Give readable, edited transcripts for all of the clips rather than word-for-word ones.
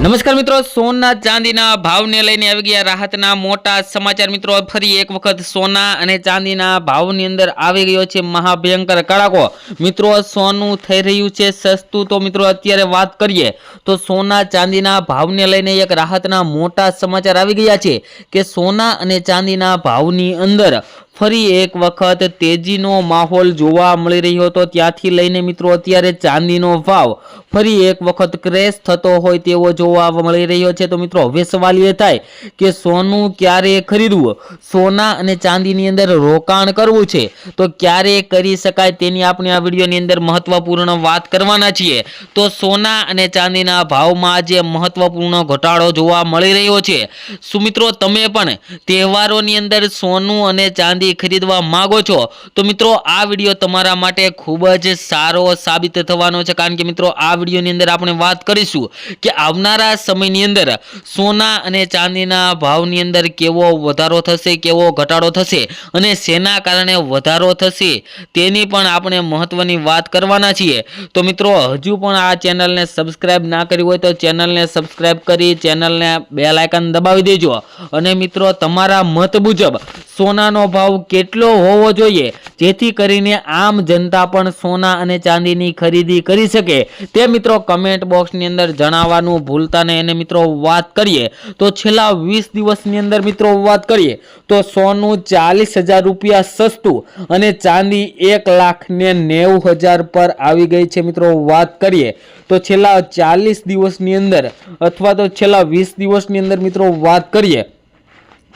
નમસ્કાર મિત્રો, સોના ચાંદીના ભાવને લઈને આવી ગયા રાહતના મોટા સમાચાર। મિત્રો ફરી એક વખત સોના અને ચાંદીના ભાવની અંદર આવી ગયો છે મહાભયંકર કડાકો। મિત્રો સોનું થઈ રહ્યું છે સસ્તું। તો મિત્રો અત્યારે વાત કરીએ તો સોના ચાંદીના ભાવને લઈને એક રાહતના મોટા સમાચાર આવી ગયા છે કે સોના અને ચાંદીના ભાવની અંદર ફરી એક વખત તેજીનો માહોલ જોવા મળી રહ્યો હતો। ત્યાંથી લઈને મિત્રો અત્યારે ચાંદીનો ભાવ ફરી એક વખત ક્રેશ થતો હોય તેવો જોવા મળી રહ્યો છે। તો મિત્રો હવે સવાલ એ થાય કે સોનું ક્યારે ખરીદવું, સોના અને ચાંદીની અંદર રોકાણ કરવું છે તો ક્યારે કરી શકાય તેની આપણે આ વિડીયોની અંદર મહત્વપૂર્ણ વાત કરવાના છીએ। તો સોના અને ચાંદીના ભાવમાં આજે મહત્વપૂર્ણ ઘટાડો જોવા મળી રહ્યો છે। શું મિત્રો તમે પણ તહેવારોની અંદર સોનું અને ચાંદી ખરીદવા માંગો છો તો મિત્રો આ વિડીયો તમારા માટે ખૂબ જ સારો સાબિત થવાનો છે, કારણ કે મિત્રો આ વિડીયોની અંદર આપણે વાત કરીશું કે આવનારા સમયની અંદર સોના અને ચાંદીના ભાવની અંદર કેવો વધારો થશે, કેવો ઘટાડો થશે અને શેના કારણે વધારો થશે તેની પણ આપણે મહત્વની વાત કરવાના છીએ। તો મિત્રો હજુ પણ આ ચેનલને સબસ્ક્રાઇબ ના કરી હોય તો ચેનલને સબસ્ક્રાઇબ કરી ચેનલને બેલ આઇકન દબાવી દેજો અને મિત્રો તમારા મત મુજબ સોનાનો ભાવ કેટલો હોવો જોઈએ જેથી કરીને આમ જનતા પણ સોના અને ચાંદીની ખરીદી કરી શકે તે મિત્રો કમેન્ટ બોક્સની અંદર જણાવવાનું ભૂલતા નહીં। અને મિત્રો વાત કરીએ તો છેલ્લા 20 દિવસની અંદર મિત્રો વાત કરીએ તો સોનું 40,000 રૂપિયા સસ્તું અને ચાંદી 1,90,000 પર આવી ગઈ છે। મિત્રો વાત કરીએ તો છેલ્લા 40 દિવસની અંદર અથવા તો છેલ્લા 20 દિવસની અંદર મિત્રો વાત કરીએ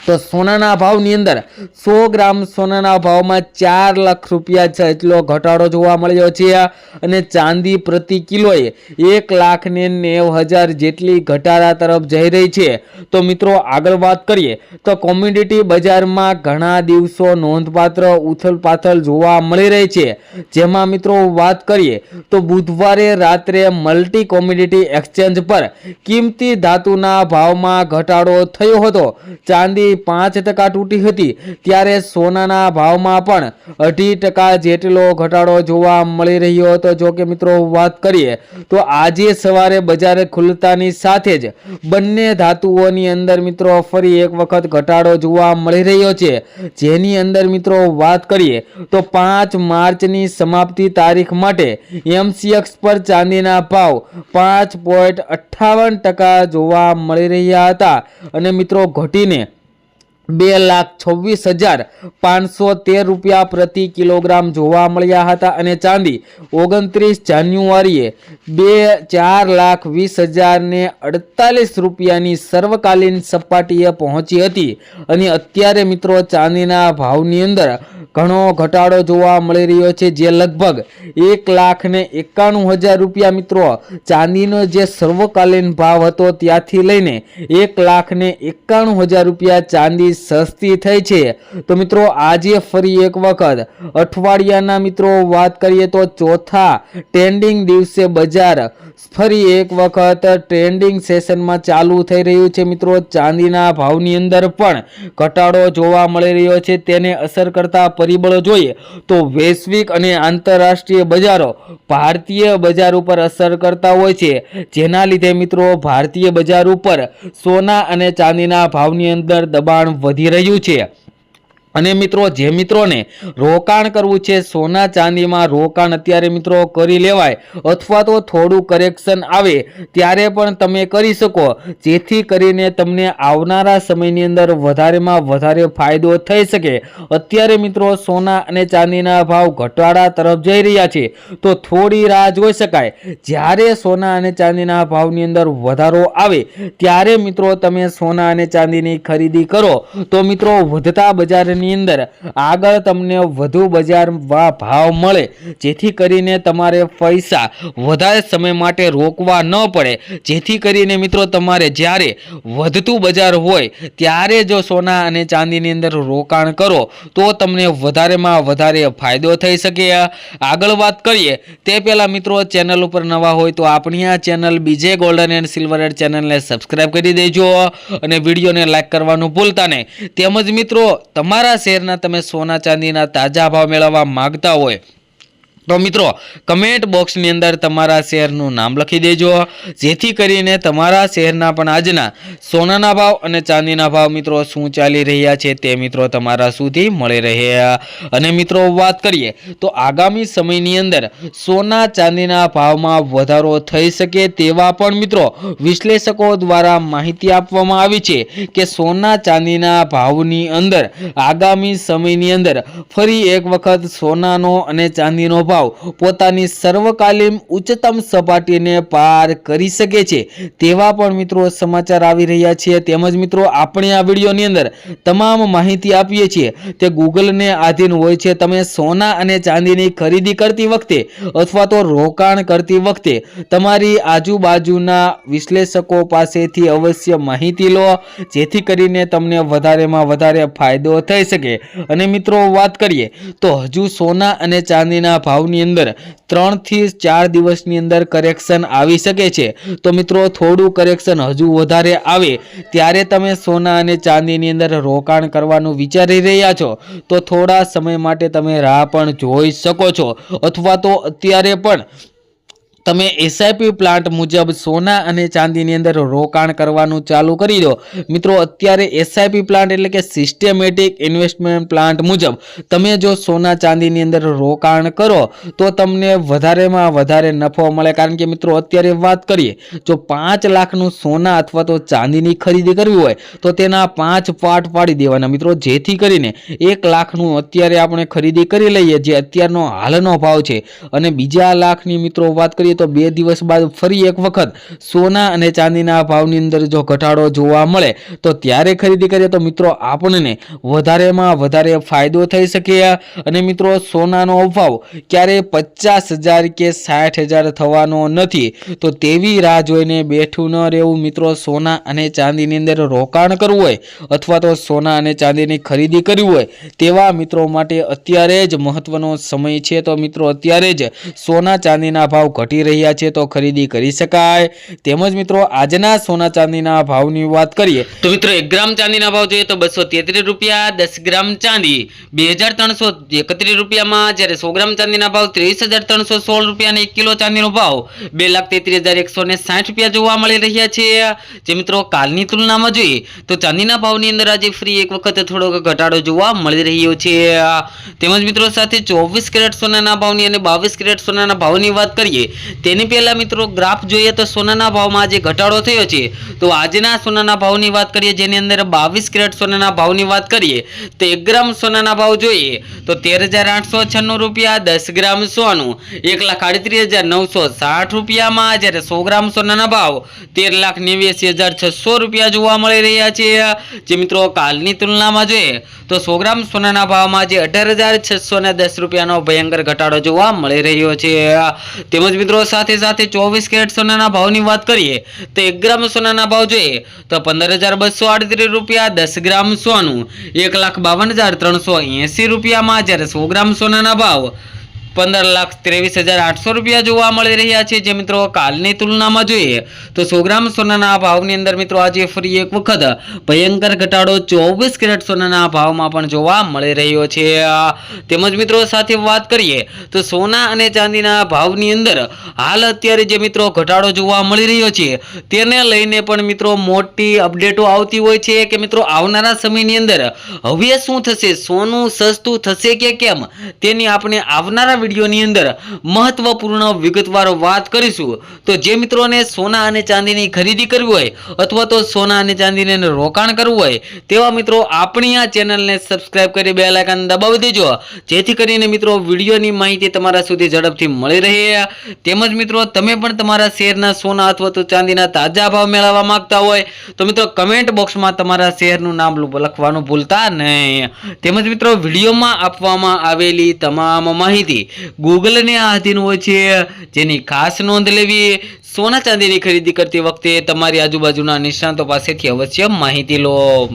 તો સોનાના ભાવની અંદર 100 ગ્રામ સોનાના ભાવમાં 4 લાખ રૂપિયા જેટલો ઘટાડો જોવા મળ્યો છે અને ચાંદી પ્રતિ કિલોએ 1,90,000 જેટલી ઘટાડા તરફ જઈ રહી છે। તો મિત્રો આગળ વાત કરીએ તો કોમોડિટી બજારમાં ઘણા દિવસો નોંધપાત્ર ઉથલપાથલ જોવા મળી રહી છે, જેમાં મિત્રો વાત કરીએ તો બુધવારે રાત્રે મલ્ટી કોમોડિટી એક્સચેન્જ પર કિંમતી ધાતુના ભાવમાં ઘટાડો થયો હતો। ચાંદી 5% તૂટી હતી ત્યારે સોનાના ભાવમાં પણ 2.5% જેટલો ઘટાડો જોવા મળી રહ્યો હતો। જો કે મિત્રો વાત કરીએ તો આજે સવારે બજાર ખુલતાની સાથે જ બંને ધાતુઓની અંદર મિત્રો ફરી એક વખત ઘટાડો જોવા મળી રહ્યો છે, જેની અંદર મિત્રો વાત કરીએ તો 5 માર્ચની સમાપ્તિ તારીખ માટે MCX પર ચાંદીના ભાવ 5.58% જોવા મળી રહ્યા હતા અને મિત્રો ઘટીને 2,26,513 રૂપિયા પ્રતિ કિલોગ્રામ જોવા મળ્યા હતા અને ચાંદી 29 જાન્યુઆરીએ 4,20,048 રૂપિયાની સર્વકાલીન સપાટીએ પહોંચી હતી અને અત્યારે મિત્રો ચાંદીના ભાવની અંદર ઘણો ઘટાડો જોવા મળી રહ્યો છે, જે લગભગ 1,91,000 રૂપિયા મિત્રો ચાંદીનો જે સર્વકાલીન ભાવ હતો ત્યાંથી લઈને 1,91,000 રૂપિયા ચાંદી સસ્તી થઈ છે। તો મિત્રો આજે ફરી એક વખત અઠવાડિયાના મિત્રો વાત કરીએ તો ચોથા ટ્રેન્ડિંગ દિવસે બજાર ફરી એક વખત ટ્રેન્ડિંગ સેશનમાં ચાલુ થઈ રહ્યું છે। મિત્રો ચાંદીના ભાવની અંદર પણ ઘટાડો જોવા મળી રહ્યો છે। તેને અસર કરતા પરિબળો જોઈએ તો વૈશ્વિક અને આંતરરાષ્ટ્રીય બજારો ભારતીય બજાર ઉપર અસર કરતા હોય છે, જેના લીધે મિત્રો ભારતીય બજાર ઉપર સોના અને ચાંદીના ભાવની અંદર દબાણ વધી રહ્યું છે। અને મિત્રો જે મિત્રોને રોકાણ કરવું છે સોના ચાંદીમાં રોકાણ અત્યારે મિત્રો કરી લેવાય અથવા તો થોડું કરેક્શન આવે ત્યારે પણ તમે કરી શકો, જેથી કરીને તમને આવનારા સમયની અંદર વધારેમાં વધારે ફાયદો થઈ શકે। અત્યારે મિત્રો સોના અને ચાંદીના ભાવ ઘટાડા તરફ જઈ રહ્યા છે તો થોડી રાહ જોઈ શકાય। જ્યારે સોના અને ચાંદીના ભાવની અંદર વધારો આવે ત્યારે મિત્રો તમે સોના અને ચાંદીની ખરીદી કરો તો મિત્રો વધતા બજારની અંદર આગળ તમને વધુ બજાર ભાવ મળે, જેથી કરીને તમારે પૈસા વધારે સમય માટે રોકવા ન પડે, જેથી કરીને મિત્રો તમારે જ્યારે વધતું બજાર હોય ત્યારે જો સોના અને ચાંદીની અંદર રોકાણ કરો તો તમને વધારેમાં વધારે ફાયદો થઈ શકે। આગળ વાત કરીએ તે પહેલા મિત્રો ચેનલ ઉપર નવા હોય તો આપણી આ ચેનલ બીજે ગોલ્ડન એન્ડ સિલ્વર એડ ચેનલને સબસ્ક્રાઇબ કરી દેજો અને વિડીયોને લાઈક કરવાનું ભૂલતા નહીં। તેમજ મિત્રો તમારા શેરના તમે સોના ચાંદીના તાજા ભાવ મેળવવા માંગતા હોય તો મિત્રો કમેન્ટ બોક્સની અંદર તમારા શહેરનું નામ લખી દેજો, જેથી કરીને તમારા શહેરના પણ આજના સોનાના ભાવ અને ચાંદીના ભાવ મિત્રો શું ચાલી રહ્યા છે તે મિત્રો તમારા સુધી મળી રહે. અને મિત્રો વાત કરીએ તો આગામી સમયની અંદર સોના ચાંદીના ભાવમાં વધારો થઈ શકે તેવા પણ મિત્રો વિશ્લેષકો દ્વારા માહિતી આપવામાં આવી છે કે સોના ચાંદીના ભાવની અંદર આગામી સમયની અંદર ફરી એક વખત સોનાનો અને ચાંદીનો ભાવ પોતાની સર્વકાલીન ઉચ્ચતમ સપાટીને પાર કરી શકે છે તેવા પણ મિત્રો સમાચાર આવી રહ્યા છે. તેમજ મિત્રો આપણે આ વિડીયોની અંદર તમામ માહિતી આપીએ છીએ તે ગૂગલને આધીન હોય છે. તમે સોના અને ચાંદીની ખરીદી કરતી વખતે અથવા તો રોકાણ કરતી વખતે તમારી આજુબાજુના વિશ્લેષકો પાસેથી અવશ્ય માહિતી લો, જેથી કરીને તમને વધારેમાં વધારે ફાયદો થઈ શકે. અને મિત્રો વાત કરીએ તો હજુ સોના અને ચાંદીના ભાવની અંદર 3 થી 4 દિવસની અંદર કરેક્શન આવી શકે છે. તો મિત્રો થોડું કરેક્શન હજુ વધારે આવે ત્યારે તમે સોના અને ચાંદીની અંદર રોકાણ કરવાનું વિચારી રહ્યા છો તો થોડા સમય માટે તમે રાહ પણ જોઈ શકો છો, અથવા તો અત્યારે પણ તમે એસઆઈપી પ્લાન્ટ મુજબ સોના અને ચાંદીની અંદર રોકાણ કરવાનું ચાલુ કરી દો. મિત્રો અત્યારે એસઆઈપી પ્લાન્ટ એટલે કે સિસ્ટેમેટિક ઇન્વેસ્ટમેન્ટ પ્લાન્ટ મુજબ તમે જો સોના ચાંદીની અંદર રોકાણ કરો તો તમને વધારેમાં વધારે નફો મળે. કારણ કે મિત્રો અત્યારે વાત કરીએ જો 5 લાખનું સોના અથવા તો ચાંદીની ખરીદી કરવી હોય તો તેના 5 પાર્ટ પાડી દેવાના મિત્રો, જેથી કરીને 1 લાખનું અત્યારે આપણે ખરીદી કરી લઈએ જે અત્યારનો હાલનો ભાવ છે, અને બીજા લાખની મિત્રો વાત કરીએ તો 2 દિવસ બાદ ફરી એક વખત સોના અને ચાંદીના ભાવની અંદર જો ઘટાડો જોવા મળે તો ત્યારે ખરીદી કરીએ તો મિત્રો આપણને વધારેમાં વધારે ફાયદો થઈ શકે. અને મિત્રો સોનાનો ભાવ ક્યારે 50,000 કે 60,000 થવાનો નથી, તો તેવી રાહ જોઈને બેઠું ન રહેવું મિત્રો. સોના અને ચાંદીની અંદર રોકાણ કરવું હોય અથવા તો સોના અને ચાંદીની ખરીદી કરવી હોય તેવા મિત્રો માટે અત્યારે જ મહત્વનો સમય છે. તો મિત્રો અત્યારે જ સોના ચાંદીના ભાવ ઘટી રહ્યા છે તો ખરીદી કરી શકાય. તેમજ મિત્રો આજના સોના ચાંદીના ભાવની વાત કરીએ તો મિત્રો 1 ગ્રામ ચાંદીના ભાવ જોઈએ તો 233 રૂપિયા, 10 ગ્રામ ચાંદી 2,331 રૂપિયામાં, જ્યારે 100 ગ્રામ ચાંદીના ભાવ 23,316 રૂપિયા અને 1 કિલો ચાંદીનો ભાવ 2,33,160 રૂપિયા જોવા મળી રહ્યા છે. જે મિત્રો કાલની તુલનામાં જોઈએ તો ચાંદીના ભાવની અંદર આજે ફરી એક વખત થોડોક ઘટાડો જોવા મળી રહ્યો છે. તેમજ મિત્રો સાથે 24 કેરેટ સોનાના ભાવની અને 22 કેરેટ સોનાના ભાવની વાત કરીએ તેની પહેલા મિત્રો ગ્રાફ જોઈએ તો સોનાના ભાવમાં જે ઘટાડો થયો છે તો આજના સોનાના ભાવની વાત કરીએ જેની અંદર 22 કેરેટ સોનાના ભાવની વાત કરીએ તો 1 ગ્રામ સોનાના ભાવ જોઈએ તો 13,896 રૂપિયા, 10 ગ્રામ સોનું 1,38,960 રૂપિયામાં, જ્યારે 100 ગ્રામ સોનાના ભાવ 13,89,600 રૂપિયા જોવા મળી રહ્યા છે. જે મિત્રો કાલની તુલનામાં જોઈએ તો 100 ગ્રામ સોનાના ભાવમાં જે 18,610 રૂપિયાનો ભયંકર ઘટાડો જોવા મળી રહ્યો છે. તેમજ મિત્રો સાથે સાથે 24 કેરેટ સોનાના ભાવની વાત કરીએ તો 1 ગ્રામ સોનાના ભાવ જોઈએ તો 15,238 રૂપિયા, 10 ગ્રામ સોનું 1,52,380 રૂપિયામાં, જ્યારે 100 ગ્રામ સોનાના ભાવ 15,23,800 રૂપિયા જોવા મળી રહ્યા છે. જે મિત્રો કાલની તુલનામાં જોઈએ તો 100 ગ્રામ સોનાના ભાવની અંદર મિત્રો આજે ફરી એક વખત ભયંકર ઘટાડો 24 કેરેટ સોનાના ભાવમાં પણ જોવા મળી રહ્યો છે. તેમજ મિત્રો સાથે વાત કરીએ તો સોના અને ચાંદીના ભાવની અંદર હાલ અત્યારે જે મિત્રો ઘટાડો જોવા મળી રહ્યો છે તેને લઈને પણ મિત્રો મોટી અપડેટો આવતી હોય છે કે મિત્રો આવનારા સમયની અંદર હવે શું થશે, સોનું સસ્તું થશે કે કેમ, તેની આપણે આવનારા વિડીયોની અંદર મહત્વપૂર્ણ વિગતવાર વાત કરીશું. તો જે મિત્રોને સોના અને ચાંદીની ખરીદી કરવી હોય અથવા તો સોના અને ચાંદીને રોકાણ કરવું હોય તેવા મિત્રો આપણી આ ચેનલને સબસ્ક્રાઇબ કરી બેલ આઇકન દબાવી દેજો, જેથી કરીને મિત્રો વિડીયોની માહિતી તમારા સુધી ઝડપથી મળી રહે. તેમજ મિત્રો તમે પણ તમારા શહેરના સોના અથવા તો ચાંદીના તાજા ભાવ મેળવવા માંગતા હોય તો મિત્રો કમેન્ટ બોક્સમાં તમારા શહેરનું નામ લખવાનું ભૂલતા નહીં. તેમજ મિત્રો વિડીયોમાં આપવામાં આવેલી તમામ માહિતી ગૂગલને આધીન હોય છે, જેની ખાસ નોંધ લેવી. સોના ચાંદીની ખરીદી કરતી વખતે તમારી આજુબાજુના નિષ્ણાતો પાસેથી અવશ્ય માહિતી લો.